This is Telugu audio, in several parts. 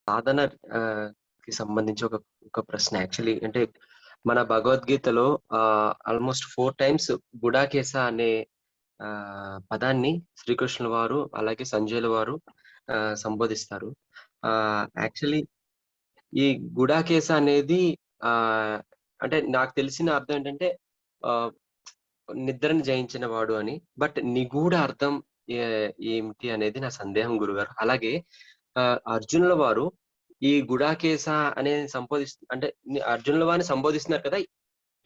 సాధన కి సంబంధించి ఒక ఒక ప్రశ్న యాక్చువల్లీ అంటే మన భగవద్గీతలో ఆల్మోస్ట్ 4 టైమ్స్ గుడాకేశ అనే పదాన్ని శ్రీకృష్ణుల వారు అలాగే సంజయుల వారు సంబోధిస్తారు. యాక్చువల్లీ ఈ గుడాకేశ అనేది అంటే నాకు తెలిసిన అర్థం ఏంటంటే నిద్రను జయించిన వాడు అని. బట్ నిగూఢ అర్థం ఏమిటి అనేది నా సందేహం గురుగారు. అలాగే అర్జునుల వారు ఈ గుడాకేశ అనేది అంటే అర్జునుల వారిని సంబోధిస్తున్నారు కదా!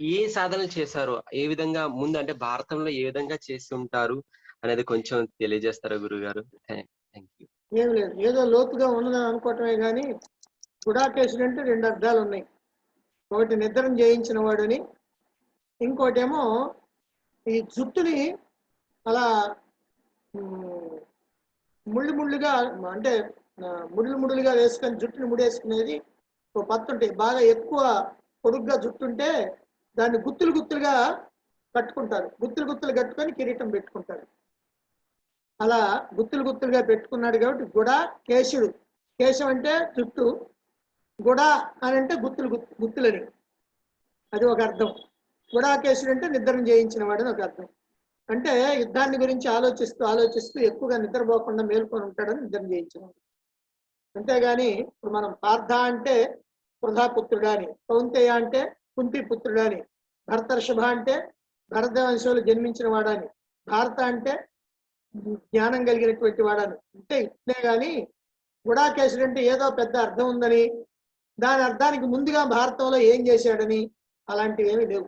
ఏ సాధనలు చేశారు? ఏ విధంగా ముందు అంటే భారతంలో ఏ విధంగా చేసి ఉంటారు అనేది కొంచెం తెలియజేస్తారా గురుగారు? Thank you. ఏం లేదు, ఏదో లోతుగా ఉన్నదని అనుకోవటమే కానీ గుడాకేశుడు అంటే 2 అర్థాలు ఉన్నాయి. ఒకటి నిద్రను జయించిన వాడని, ఇంకోటేమో ఈ జుట్టుని అలా ముళ్ళు ముళ్ళుగా అంటే ముళ్ళుగా వేసుకొని జుట్టుని ముడేసుకునేది ఒక పత్తు ఉంటాయి. బాగా ఎక్కువ పొడుగ్గా జుట్టు ఉంటే దాన్ని గుత్తులుగా కట్టుకుంటారు. గుత్తులు కట్టుకొని కిరీటం పెట్టుకుంటారు. అలా గుత్తులుగా పెట్టుకున్నాడు కాబట్టి గుడ కేశుడు. కేశం అంటే జుట్టు, గుడ అని అంటే గుత్తులని, అది ఒక అర్థం. గుడాకేశుడు అంటే నిద్రను జయించిన వాడని ఒక అర్థం. అంటే యుద్ధాన్ని గురించి ఆలోచిస్తూ ఎక్కువగా నిద్రపోకుండా మేల్కొని ఉంటాడని నిద్రను జయించినవాడు. అంతేగాని ఇప్పుడు మనం పార్థ అంటే వృధాపుత్రుడా అని, కౌంతేయ అంటే కుంతి పుత్రుడా అని, భరతర్షభ అంటే భరతవంశంలో జన్మించిన వాడని, భారత అంటే జ్ఞానం కలిగినటువంటి వాడని అంటే ఇట్లే కానీ గుడాకేశుడు అంటే ఏదో పెద్ద అర్థం ఉందని, దాని అర్థానికి ముందుగా భారతంలో ఏం చేశాడని అలాంటివి ఏమీ లేవు.